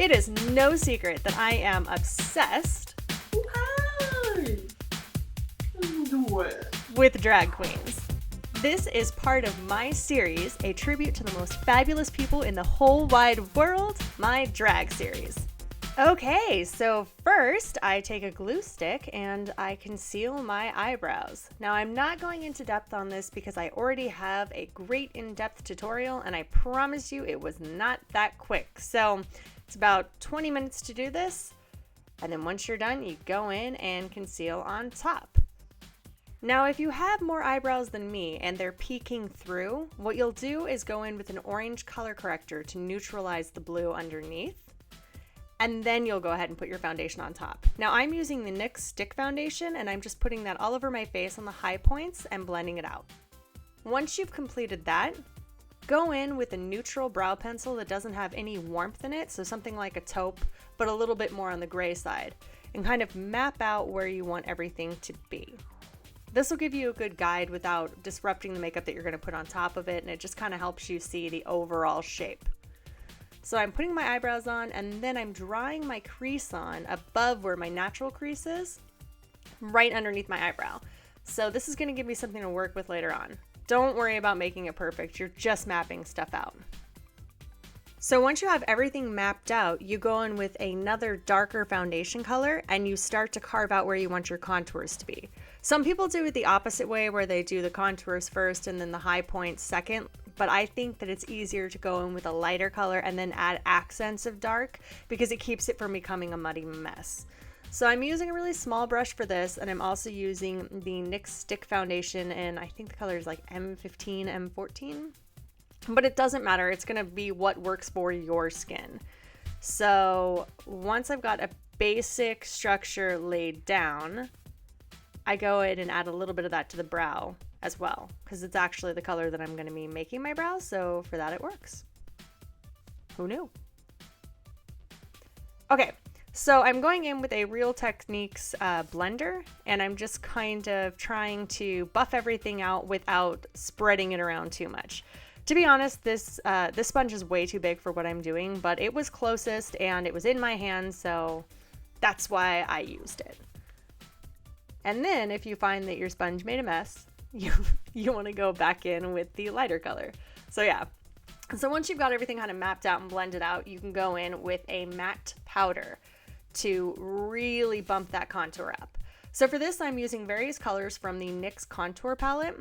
It is no secret that I am obsessed with drag queens. This is part of my series, a tribute to the most fabulous people in the whole wide world, my drag series. Okay, so first I take a glue stick and I conceal my eyebrows. Now I'm not going into depth on this because I already have a great in-depth tutorial and I promise you it was not that quick. So it's about 20 minutes to do this, and then once you're done, you go in and conceal on top. Now, if you have more eyebrows than me and they're peeking through, what you'll do is go in with an orange color corrector to neutralize the blue underneath, and then you'll go ahead and put your foundation on top. Now, I'm using the NYX Stick Foundation, and I'm just putting that all over my face on the high points and blending it out. Once you've completed that, go in with a neutral brow pencil that doesn't have any warmth in it, so something like a taupe, but a little bit more on the gray side, and kind of map out where you want everything to be. This will give you a good guide without disrupting the makeup that you're going to put on top of it, and it just kind of helps you see the overall shape. So I'm putting my eyebrows on, and then I'm drawing my crease on above where my natural crease is, right underneath my eyebrow. So this is going to give me something to work with later on. Don't worry about making it perfect, you're just mapping stuff out. So once you have everything mapped out, you go in with another darker foundation color and you start to carve out where you want your contours to be. Some people do it the opposite way, where they do the contours first and then the high points second, but I think that it's easier to go in with a lighter color and then add accents of dark because it keeps it from becoming a muddy mess. So I'm using a really small brush for this, and I'm also using the NYX Stick Foundation, and I think the color is like M15, M14. But it doesn't matter, it's gonna be what works for your skin. So once I've got a basic structure laid down, I go in and add a little bit of that to the brow as well, because it's actually the color that I'm gonna be making my brows, so for that it works. Who knew? Okay, so I'm going in with a Real Techniques blender, and I'm just kind of trying to buff everything out without spreading it around too much. To be honest, this sponge is way too big for what I'm doing, but it was closest and it was in my hand, so that's why I used it. And then if you find that your sponge made a mess, you want to go back in with the lighter color. So yeah. So once you've got everything kind of mapped out and blended out, you can go in with a matte powder to really bump that contour up. So for this, I'm using various colors from the NYX Contour Palette.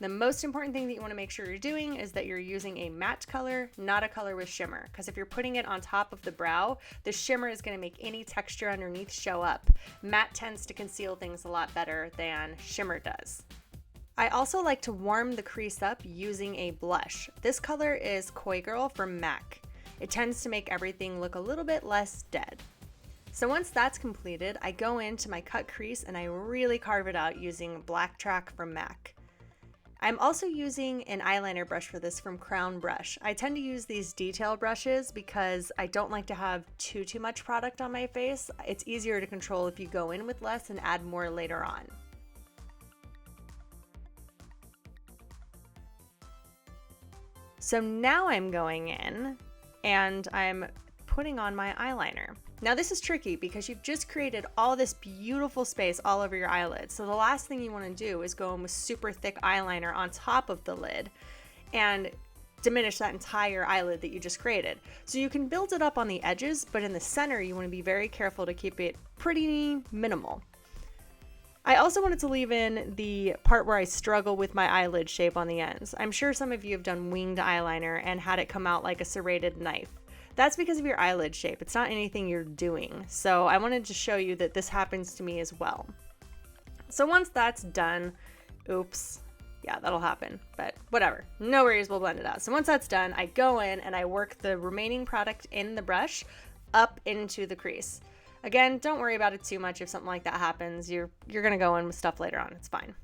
The most important thing that you want to make sure you're doing is that you're using a matte color, not a color with shimmer. Because if you're putting it on top of the brow, the shimmer is going to make any texture underneath show up. Matte tends to conceal things a lot better than shimmer does. I also like to warm the crease up using a blush. This color is Koi Girl from MAC. It tends to make everything look a little bit less dead. So once that's completed, I go into my cut crease and I really carve it out using Black Track from MAC. I'm also using an eyeliner brush for this from Crown Brush. I tend to use these detail brushes because I don't like to have too much product on my face. It's easier to control if you go in with less and add more later on. So now I'm going in and I'm putting on my eyeliner. Now this is tricky because you've just created all this beautiful space all over your eyelids. So the last thing you want to do is go in with super thick eyeliner on top of the lid and diminish that entire eyelid that you just created. So you can build it up on the edges, but in the center you want to be very careful to keep it pretty minimal. I also wanted to leave in the part where I struggle with my eyelid shape on the ends. I'm sure some of you have done winged eyeliner and had it come out like a serrated knife. That's because of your eyelid shape. It's not anything you're doing. So I wanted to show you that this happens to me as well. So once that's done, oops, yeah, that'll happen, but whatever. No worries, we'll blend it out. So once that's done, I go in and I work the remaining product in the brush up into the crease. Again, don't worry about it too much. If something like that happens, you're gonna go in with stuff later on. It's fine.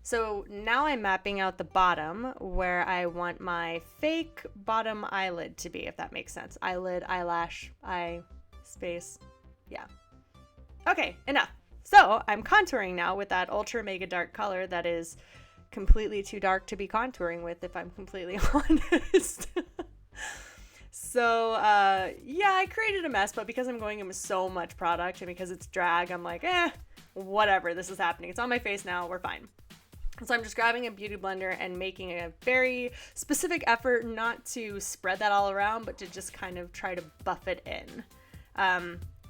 So now I'm mapping out the bottom where I want my fake bottom eyelid to be, if that makes sense. Eyelid, eyelash, eye, space, yeah. Okay, enough. So I'm contouring now with that ultra mega dark color that is completely too dark to be contouring with, if I'm completely honest. So, yeah, I created a mess, but because I'm going in with so much product and because it's drag, I'm like, whatever, this is happening. It's on my face now, we're fine. So I'm just grabbing a beauty blender and making a very specific effort not to spread that all around, but to just kind of try to buff it in.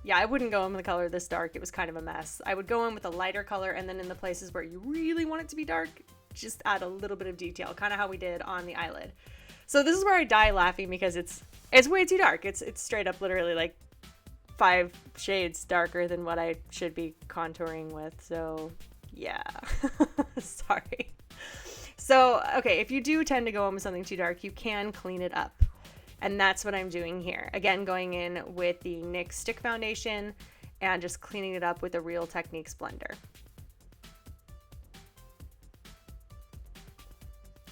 Yeah, I wouldn't go in with a color this dark. It was kind of a mess. I would go in with a lighter color, and then in the places where you really want it to be dark, just add a little bit of detail, kind of how we did on the eyelid. So this is where I die laughing because it's way too dark. It's straight up literally like 5 shades darker than what I should be contouring with. So yeah, sorry. So, okay, if you do tend to go in with something too dark, you can clean it up. And that's what I'm doing here. Again, going in with the NYX Stick Foundation and just cleaning it up with a Real Techniques blender.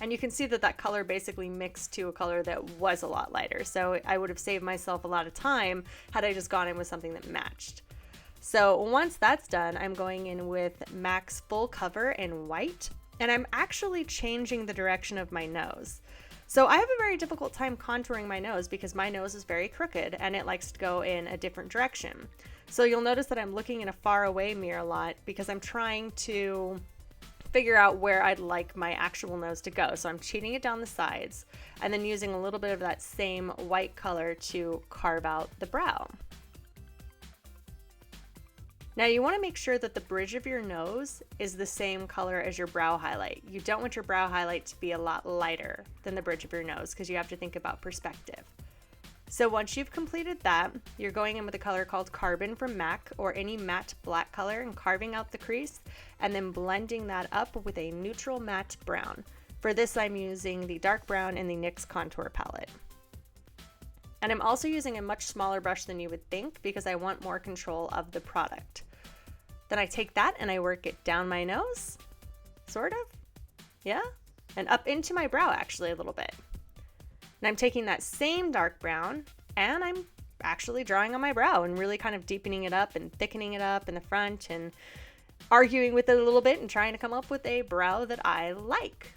And you can see that that color basically mixed to a color that was a lot lighter. So I would have saved myself a lot of time had I just gone in with something that matched. So once that's done, I'm going in with MAC's Full Cover in white, and I'm actually changing the direction of my nose. So I have a very difficult time contouring my nose because my nose is very crooked and it likes to go in a different direction. So you'll notice that I'm looking in a far away mirror a lot because I'm trying to figure out where I'd like my actual nose to go. So I'm cheating it down the sides and then using a little bit of that same white color to carve out the brow. Now you want to make sure that the bridge of your nose is the same color as your brow highlight. You don't want your brow highlight to be a lot lighter than the bridge of your nose because you have to think about perspective. So once you've completed that, you're going in with a color called Carbon from MAC or any matte black color and carving out the crease and then blending that up with a neutral matte brown. For this, I'm using the dark brown in the NYX Contour Palette. And I'm also using a much smaller brush than you would think because I want more control of the product. Then I take that and I work it down my nose, sort of, yeah, and up into my brow actually a little bit. And I'm taking that same dark brown and I'm actually drawing on my brow and really kind of deepening it up and thickening it up in the front and arguing with it a little bit and trying to come up with a brow that I like.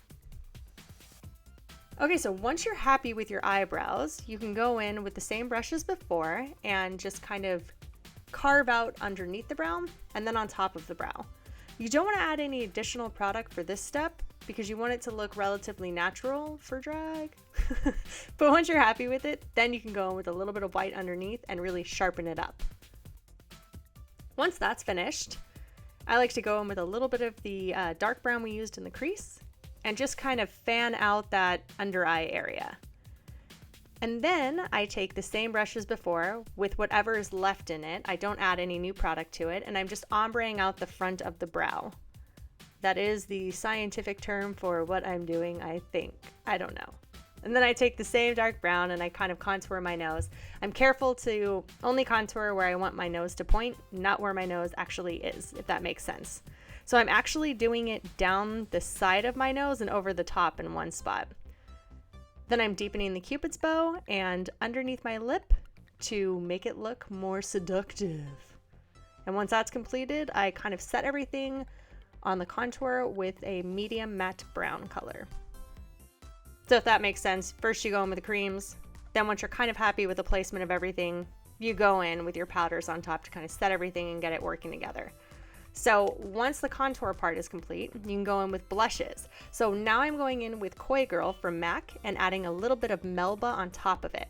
Okay, so once you're happy with your eyebrows, you can go in with the same brush as before and just kind of carve out underneath the brow and then on top of the brow. You don't want to add any additional product for this step because you want it to look relatively natural for drag. But once you're happy with it, then you can go in with a little bit of white underneath and really sharpen it up. Once that's finished, I like to go in with a little bit of the dark brown we used in the crease and just kind of fan out that under eye area. And then I take the same brush as before with whatever is left in it. I don't add any new product to it, and I'm just ombreing out the front of the brow. That is the scientific term for what I'm doing, I think. I don't know. And then I take the same dark brown and I kind of contour my nose. I'm careful to only contour where I want my nose to point, not where my nose actually is, if that makes sense. So I'm actually doing it down the side of my nose and over the top in one spot. Then I'm deepening the Cupid's bow and underneath my lip to make it look more seductive. And once that's completed, I kind of set everything on the contour with a medium matte brown color. So if that makes sense, first you go in with the creams, then once you're kind of happy with the placement of everything, you go in with your powders on top to kind of set everything and get it working together. So once the contour part is complete, you can go in with blushes. So now I'm going in with Koi Girl from MAC and adding a little bit of Melba on top of it.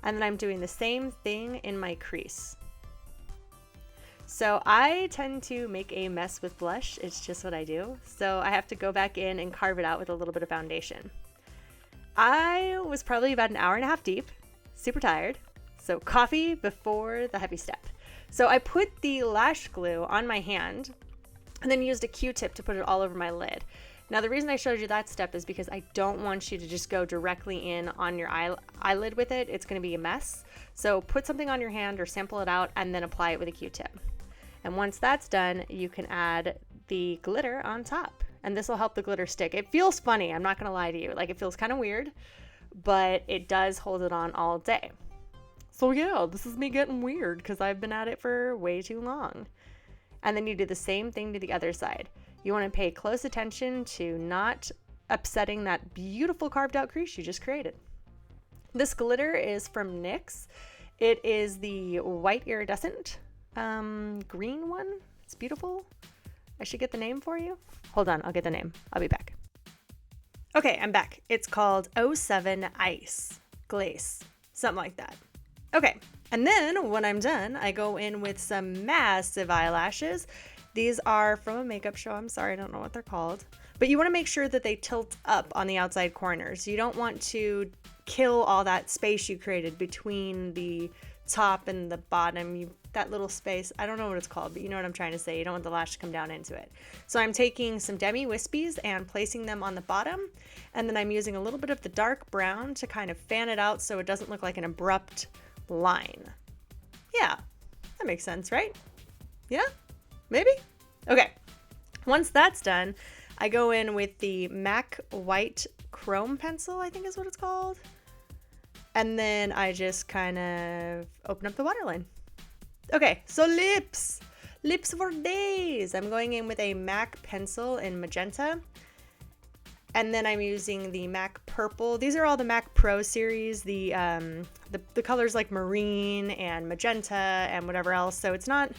And then I'm doing the same thing in my crease. So I tend to make a mess with blush. It's just what I do. So I have to go back in and carve it out with a little bit of foundation. I was probably about an hour and a half deep, super tired. So coffee before the heavy step. So I put the lash glue on my hand and then used a Q-tip to put it all over my lid. Now the reason I showed you that step is because I don't want you to just go directly in on your eyelid with it. It's going to be a mess. So put something on your hand or sample it out and then apply it with a Q-tip. And once that's done, you can add the glitter on top. And this will help the glitter stick. It feels funny, I'm not going to lie to you. Like, it feels kind of weird, but it does hold it on all day. So yeah, this is me getting weird because I've been at it for way too long. And then you do the same thing to the other side. You want to pay close attention to not upsetting that beautiful carved out crease you just created. This glitter is from NYX. It is the white iridescent green one. It's beautiful. I should get the name for you. Hold on, I'll get the name. I'll be back. Okay, I'm back. It's called 07 Ice Glaze, something like that. Okay, and then when I'm done, I go in with some massive eyelashes. These are from a makeup show. I'm sorry, I don't know what they're called. But you want to make sure that they tilt up on the outside corners. You don't want to kill all that space you created between the top and the bottom. That little space, I don't know what it's called, but you know what I'm trying to say. You don't want the lash to come down into it. So I'm taking some demi wispies and placing them on the bottom. And then I'm using a little bit of the dark brown to kind of fan it out so it doesn't look like an abrupt line. Yeah, that makes sense, right? Yeah? Maybe? Okay. Once that's done, I go in with the MAC White Chrome Pencil, I think is what it's called. And then I just kind of open up the waterline. Okay, so lips. Lips for days. I'm going in with a MAC pencil in magenta. And then I'm using the MAC purple. These are all the MAC Pro series. The colors like marine and magenta and whatever else. So it's not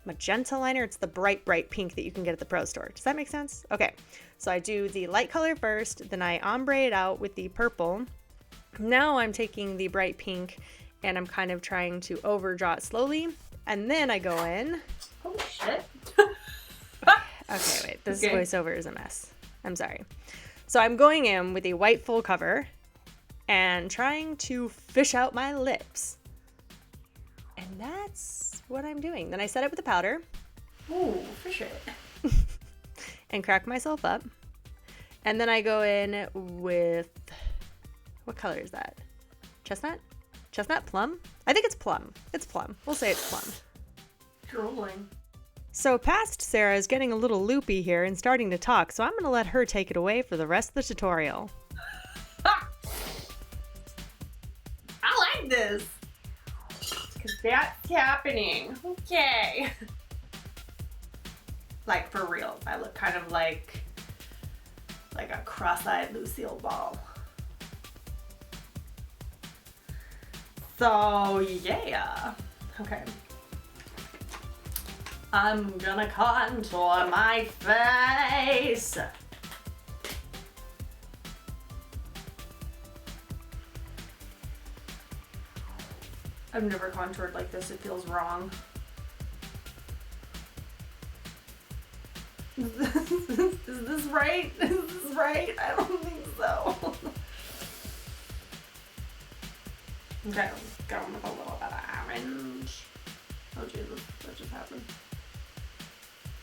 magenta liner. It's the bright pink that you can get at the Pro store. Does that make sense? Okay, so I do the light color first. Then I ombre it out with the purple. Now I'm taking the bright pink and I'm kind of trying to overdraw it slowly. And then I go in. Oh, shit. Okay, wait. This voiceover is a mess. I'm sorry. So I'm going in with a white full cover and trying to fish out my lips. And that's what I'm doing. Then I set it with the powder. Ooh, fish it. And crack myself up. And then I go in with, what color is that? Chestnut? Chestnut? Plum? I think it's plum. It's plum. We'll say it's plum. Drooling. So past Sarah is getting a little loopy here and starting to talk, so I'm going to let her take it away for the rest of the tutorial. I like this. Because that's happening. Okay. Like, for real. I look kind of like a cross-eyed Lucille Ball. So, yeah. Okay. I'm gonna contour my face. I've never contoured like this. It feels wrong. Is this right? Is this right? I don't think so. Okay, let's go with a little bit of orange. Oh Jesus, what just happened?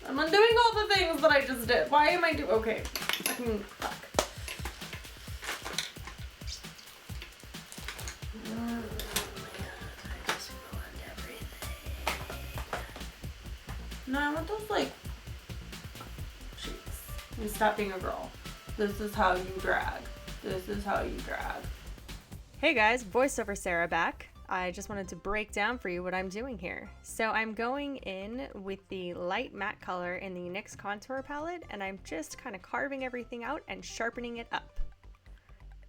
I'm undoing all the things that I just did. Why am I doing? Okay, fuck. Oh my God, I just ruined everything. No, I want those like cheeks. And stop being a girl. This is how you drag. This is how you drag. Hey guys, voiceover Sarah back. I just wanted to break down for you what I'm doing here. So I'm going in with the light matte color in the NYX contour palette, and I'm just kind of carving everything out and sharpening it up.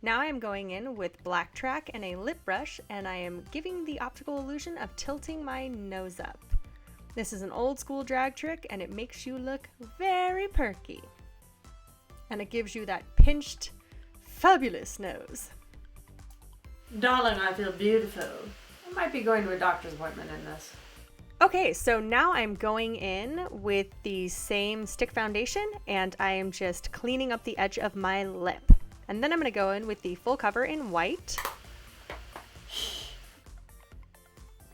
Now I'm going in with black track and a lip brush, and I am giving the optical illusion of tilting my nose up. This is an old school drag trick, and it makes you look very perky. And it gives you that pinched, fabulous nose. Darling, I feel beautiful. I might be going to a doctor's appointment in this. Okay, so now I'm going in with the same stick foundation and I am just cleaning up the edge of my lip. And then I'm going to go in with the full cover in white.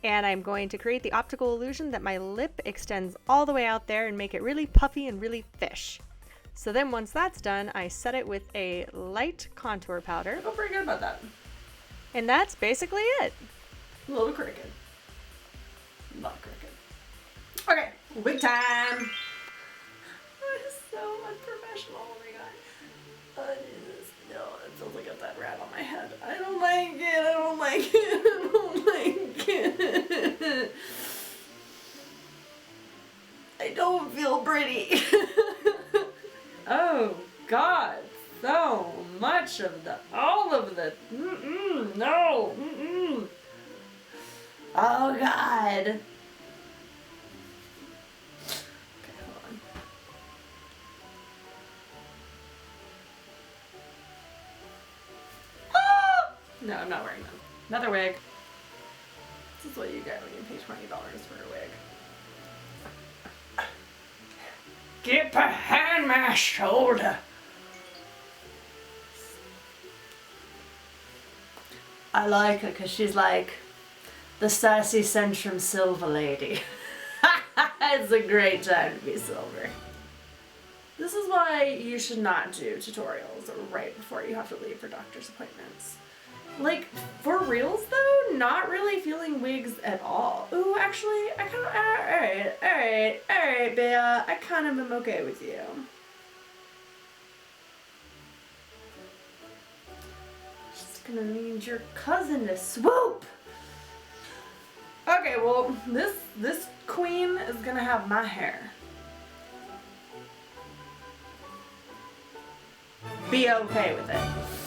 And I'm going to create the optical illusion that my lip extends all the way out there and make it really puffy and really fish. So then once that's done, I set it with a light contour powder. I feel pretty good about that. And that's basically it. A little crooked. Not crooked. Okay, wig time. That is so unprofessional. Oh my God. No, it feels like I've got that rat on my head. I don't like it. I don't like it. I don't like it. I don't feel pretty. Oh God. so much of all of the, no, Oh God. Okay, hold on. Ah! No, I'm not wearing them. Another wig. This is what you get when you pay $20 for a wig. Get behind my shoulder. I like her because she's like the sassy Centrum Silver lady. It's a great time to be silver. This is why you should not do tutorials right before you have to leave for doctor's appointments. Like, for reals though, not really feeling wigs at all. Ooh, actually, I kind of, alright, Bea, I kind of am okay with you. Just gonna need your cousin to swoop. Okay, well, this queen is gonna have my hair. Be okay with it.